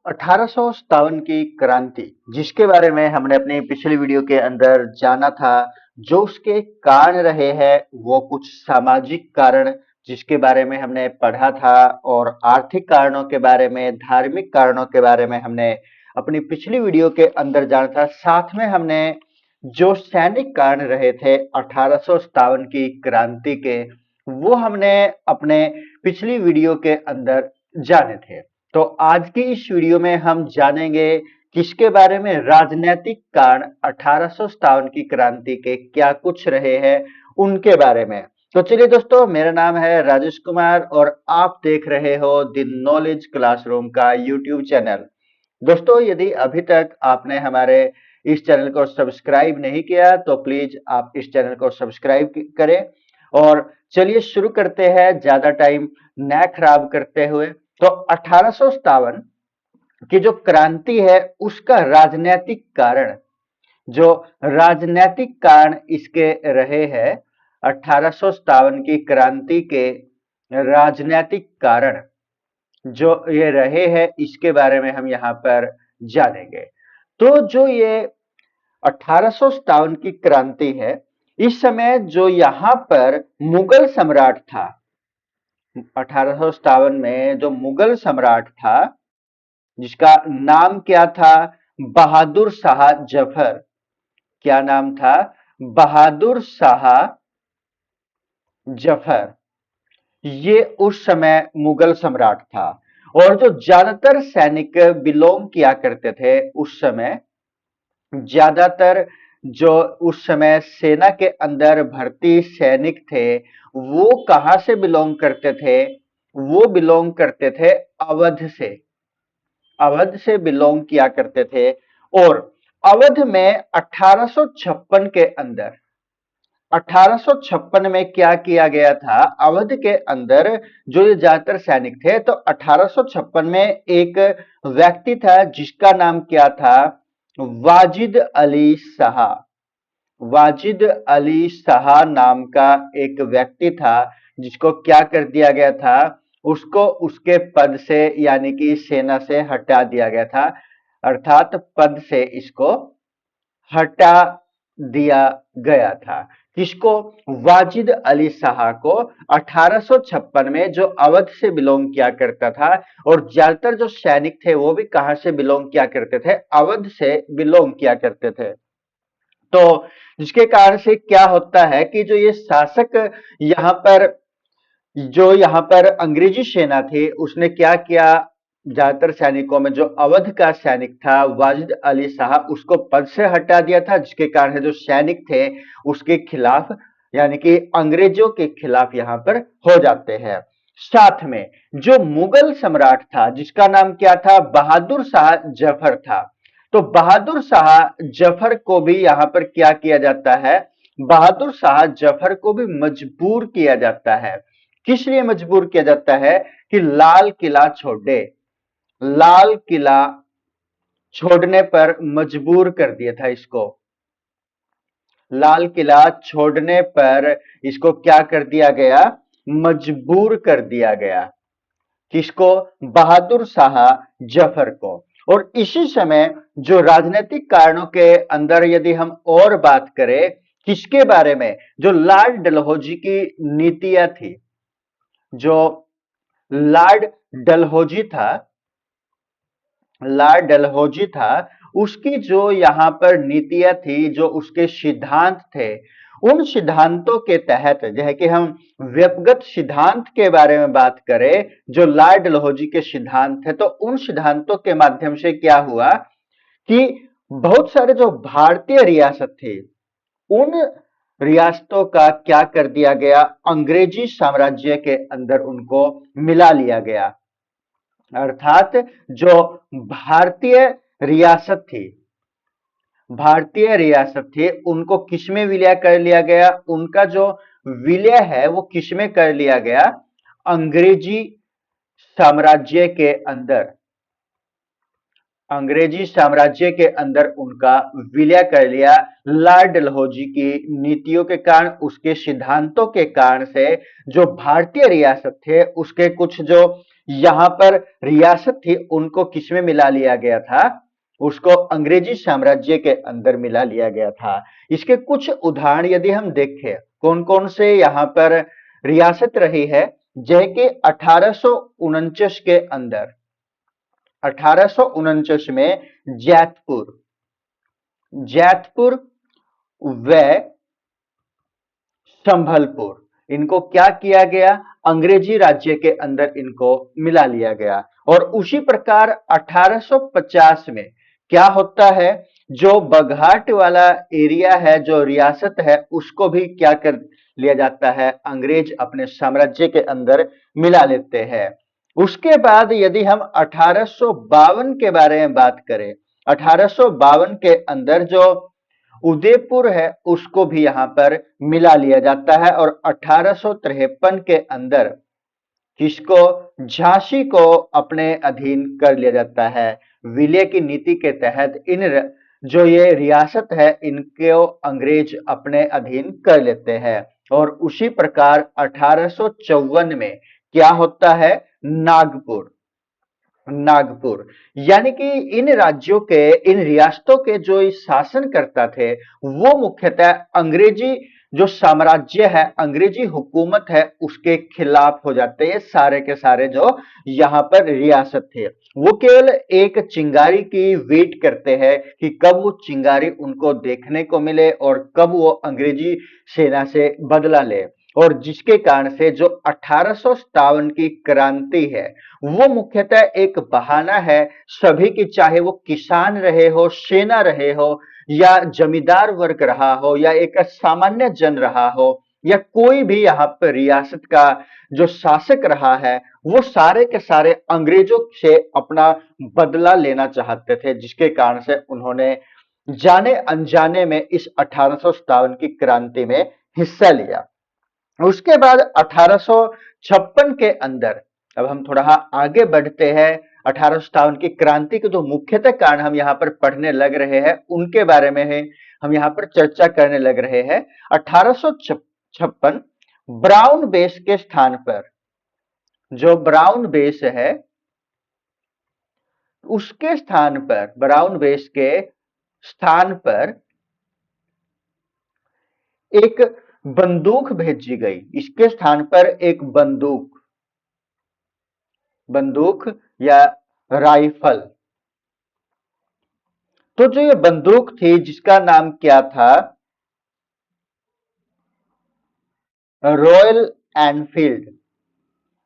1857 की क्रांति, जिसके बारे में हमने अपनी पिछली वीडियो के अंदर जाना था। जो उसके कारण रहे हैं वो कुछ सामाजिक कारण जिसके बारे में हमने पढ़ा था, और आर्थिक कारणों के बारे में, धार्मिक कारणों के बारे में हमने अपनी पिछली वीडियो के अंदर जाना था। साथ में हमने जो सैनिक कारण रहे थे 1857 की क्रांति के, वो हमने अपने पिछली वीडियो के अंदर जाने थे। तो आज की इस वीडियो में हम जानेंगे किसके बारे में, राजनीतिक कारण 1857 की क्रांति के क्या कुछ रहे हैं उनके बारे में। तो चलिए दोस्तों, मेरा नाम है राजेश कुमार और आप देख रहे हो द नॉलेज क्लासरूम का यूट्यूब चैनल। दोस्तों, यदि अभी तक आपने हमारे इस चैनल को सब्सक्राइब नहीं किया तो प्लीज आप इस चैनल को सब्सक्राइब करें। और चलिए शुरू करते हैं, ज्यादा टाइम न खराब करते हुए। तो 1857 की जो क्रांति है उसका राजनीतिक कारण, जो राजनीतिक कारण इसके रहे हैं 1857 की क्रांति के राजनीतिक कारण जो ये रहे हैं, इसके बारे में हम यहाँ पर जानेंगे। तो जो ये 1857 की क्रांति है, इस समय जो यहाँ पर मुगल सम्राट था, 1857 में जो मुगल सम्राट था जिसका नाम क्या था, बहादुर शाह जफर। क्या नाम था? बहादुर शाह जफर। ये उस समय मुगल सम्राट था। और जो ज्यादातर सैनिक बिलोंग किया करते थे उस समय, ज्यादातर जो उस समय सेना के अंदर भर्ती सैनिक थे, वो कहां से बिलोंग करते थे? वो बिलोंग करते थे अवध से। अवध से बिलोंग किया करते थे। और अवध में 1856 के अंदर, 1856 में क्या किया गया था? अवध के अंदर जो ये ज्यादातर सैनिक थे, तो 1856 में एक व्यक्ति था जिसका नाम क्या था? वाजिद अली शाह। वाजिद अली शाह नाम का एक व्यक्ति था जिसको क्या कर दिया गया था? उसको उसके पद से, यानी कि सेना से हटा दिया गया था। अर्थात पद से इसको हटा दिया गया था। किसको? वाजिद अली शाह को। 1856 में जो अवध से बिलोंग किया करता था, और ज्यादातर जो सैनिक थे वो भी कहां से बिलोंग किया करते थे? अवध से बिलोंग किया करते थे। तो जिसके कारण से क्या होता है कि जो ये शासक यहाँ पर, जो यहाँ पर अंग्रेजी सेना थी, उसने क्या किया? ज्यादातर सैनिकों में जो अवध का सैनिक था वाजिद अली शाह, उसको पद से हटा दिया था, जिसके कारण जो सैनिक थे उसके खिलाफ, यानी कि अंग्रेजों के खिलाफ यहाँ पर हो जाते हैं। साथ में जो मुगल सम्राट था जिसका नाम क्या था? बहादुर शाह जफर था। तो बहादुर शाह जफर को भी यहाँ पर क्या किया जाता है? बहादुर शाह जफर को भी मजबूर किया जाता है। किस लिए मजबूर किया जाता है? कि लाल किला छोड़ दे। लाल किला छोड़ने पर मजबूर कर दिया था इसको। लाल किला छोड़ने पर इसको क्या कर दिया गया? मजबूर कर दिया गया। किसको? बहादुर शाह जफर को। और इसी समय जो राजनीतिक कारणों के अंदर यदि हम और बात करें, किसके बारे में? जो लॉर्ड डलहौजी की नीतियां थी, जो लॉर्ड डलहौजी था, लॉर्ड डलहौजी था, उसकी जो यहाँ पर नीतियां थी, जो उसके सिद्धांत थे, उन सिद्धांतों के तहत, जैसे कि हम व्यक्तिगत सिद्धांत के बारे में बात करें, जो लॉर्ड डलहौजी के सिद्धांत थे, तो उन सिद्धांतों के माध्यम से क्या हुआ कि बहुत सारे जो भारतीय रियासत थे, उन रियासतों का क्या कर दिया गया? अंग्रेजी साम्राज्य के अंदर उनको मिला लिया गया। अर्थात जो भारतीय रियासत थी, भारतीय रियासत थी, उनको किसमें विलय कर लिया गया? उनका जो विलय है वो किसमें कर लिया गया? अंग्रेजी साम्राज्य के अंदर। अंग्रेजी साम्राज्य के अंदर उनका विलय कर लिया। लॉर्ड डलहौजी की नीतियों के कारण, उसके सिद्धांतों के कारण से जो भारतीय रियासत थे उसके कुछ जो यहाँ पर रियासत थी उनको किसमें मिला लिया गया था, उसको अंग्रेजी साम्राज्य के अंदर मिला लिया गया था। इसके कुछ उदाहरण यदि हम देखें कौन कौन से यहाँ पर रियासत रही है, जय के 1849 के अंदर, 1849 में जैतपुर, जैतपुर व संभलपुर, इनको क्या किया गया, अंग्रेजी राज्य के अंदर इनको मिला लिया गया। और उसी प्रकार 1850 में क्या होता है, जो बघाट वाला एरिया है, जो रियासत है, उसको भी क्या कर लिया जाता है, अंग्रेज अपने साम्राज्य के अंदर मिला लेते हैं। उसके बाद यदि हम 1852 के बारे में बात करें, 1852 के अंदर जो उदयपुर है उसको भी यहां पर मिला लिया जाता है। और 1853 के अंदर किसको, झांसी को अपने अधीन कर लिया जाता है। विलय की नीति के तहत जो ये रियासत है इनको अंग्रेज अपने अधीन कर लेते हैं। और उसी प्रकार 1854 में क्या होता है, नागपुर, नागपुर, यानी कि इन राज्यों के, इन रियासतों के जो शासनकर्ता थे वो मुख्यतः अंग्रेजी जो साम्राज्य है, अंग्रेजी हुकूमत है, उसके खिलाफ हो जाते हैं। सारे के सारे जो यहाँ पर रियासत थे वो केवल एक चिंगारी की वेट करते हैं कि कब वो चिंगारी उनको देखने को मिले और कब वो अंग्रेजी सेना से बदला ले। और जिसके कारण से जो 1857 की क्रांति है वो मुख्यतः एक बहाना है सभी की, चाहे वो किसान रहे हो, सेना रहे हो, या जमींदार वर्ग रहा हो, या एक सामान्य जन रहा हो, या कोई भी यहाँ पर रियासत का जो शासक रहा है, वो सारे के सारे अंग्रेजों से अपना बदला लेना चाहते थे, जिसके कारण से उन्होंने जाने अनजाने में इस 1857 की क्रांति में हिस्सा लिया। उसके बाद 1856 के अंदर, अब हम थोड़ा आगे बढ़ते हैं, 1857 की क्रांति के जो मुख्यतः कारण हम यहाँ पर पढ़ने लग रहे हैं उनके बारे में है हम यहाँ पर चर्चा करने लग रहे हैं। 1856 ब्राउन बेस के स्थान पर, जो ब्राउन बेस है उसके स्थान पर, ब्राउन बेस के स्थान पर एक बंदूक भेजी गई। इसके स्थान पर एक बंदूक, बंदूक या राइफल। तो जो ये बंदूक थी जिसका नाम क्या था, रॉयल एनफील्ड,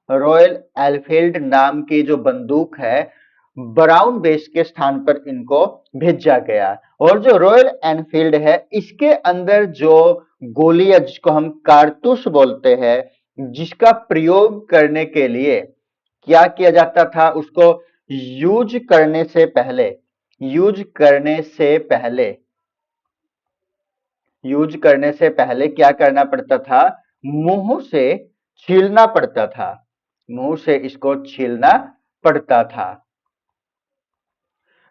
रॉयल एनफील्ड नाम की जो बंदूक है ब्राउन बेस के स्थान पर इनको भेजा गया। और जो रॉयल एनफील्ड है इसके अंदर जो गोली या जिसको हम कारतूस बोलते हैं, जिसका प्रयोग करने के लिए क्या किया जाता था, उसको यूज करने से पहले, यूज करने से पहले, यूज करने से पहले क्या करना पड़ता था, मुंह से छीलना पड़ता था, मुंह से इसको छीलना पड़ता था।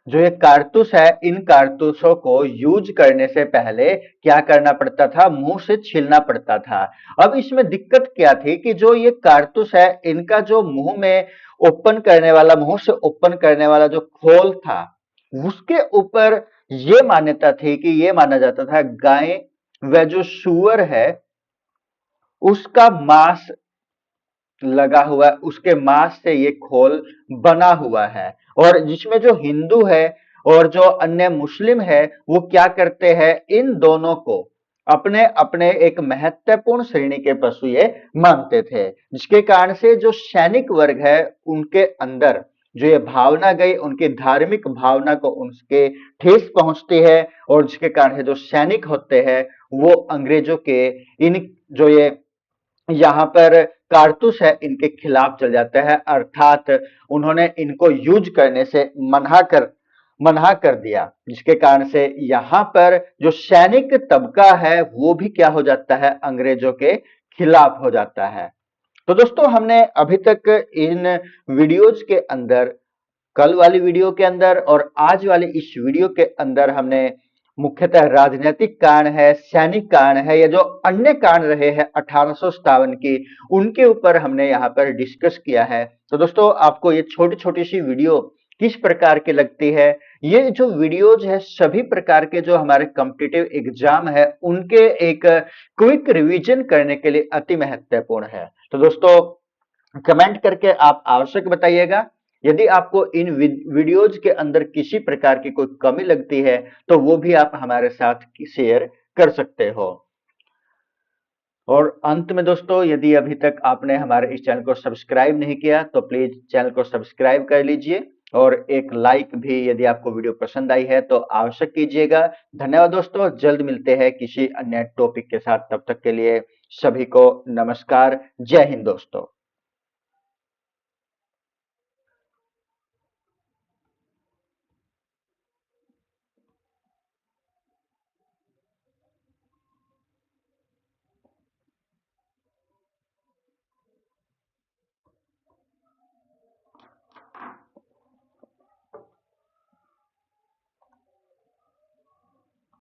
जो ये कारतूस है इन कारतूसों को यूज करने से पहले क्या करना पड़ता था, मुंह से छीलना पड़ता था। अब इसमें दिक्कत क्या थी कि जो ये कारतूस है इनका जो मुंह में ओपन करने वाला, मुंह से ओपन करने वाला जो खोल था उसके ऊपर ये मान्यता थी कि ये माना जाता था गाय व जो सुअर है उसका मांस लगा हुआ है, उसके मांस से ये खोल बना हुआ है। और जिसमें जो हिंदू है और जो अन्य मुस्लिम है वो क्या करते हैं, इन दोनों को अपने अपने एक महत्वपूर्ण श्रेणी के पशु ये मानते थे, जिसके कारण से जो सैनिक वर्ग है उनके अंदर जो ये भावना गई, उनकी धार्मिक भावना को उनके ठेस पहुंचती है। और जिसके कारण से जो सैनिक होते हैं वो अंग्रेजों के इन जो ये यहाँ पर कारतूस है इनके खिलाफ चल जाता है, अर्थात उन्होंने इनको यूज करने से मना कर दिया, जिसके कारण से यहाँ पर जो सैनिक तबका है वो भी क्या हो जाता है, अंग्रेजों के खिलाफ हो जाता है। तो दोस्तों हमने अभी तक इन वीडियोज के अंदर कल वाली वीडियो के अंदर और आज वाली इस वीडियो के अंदर हमने मुख्यतः राजनीतिक कारण है, सैनिक कारण है या जो अन्य कारण रहे हैं 1857 की, उनके ऊपर हमने यहाँ पर डिस्कस किया है। तो दोस्तों आपको ये छोटी छोटी सी वीडियो किस प्रकार की लगती है? ये जो वीडियोज है सभी प्रकार के जो हमारे कॉम्पिटिटिव एग्जाम है उनके एक क्विक रिवीजन करने के लिए अति महत्वपूर्ण है। तो दोस्तों कमेंट करके आप आवश्यक बताइएगा। यदि आपको इन वीडियोज के अंदर किसी प्रकार की कोई कमी लगती है तो वो भी आप हमारे साथ शेयर कर सकते हो। और अंत में दोस्तों यदि अभी तक आपने हमारे इस चैनल को सब्सक्राइब नहीं किया तो प्लीज चैनल को सब्सक्राइब कर लीजिए और एक लाइक भी यदि आपको वीडियो पसंद आई है तो आवश्यक कीजिएगा। धन्यवाद दोस्तों, जल्द मिलते हैं किसी अन्य टॉपिक के साथ, तब तक के लिए सभी को नमस्कार। जय हिंद दोस्तों।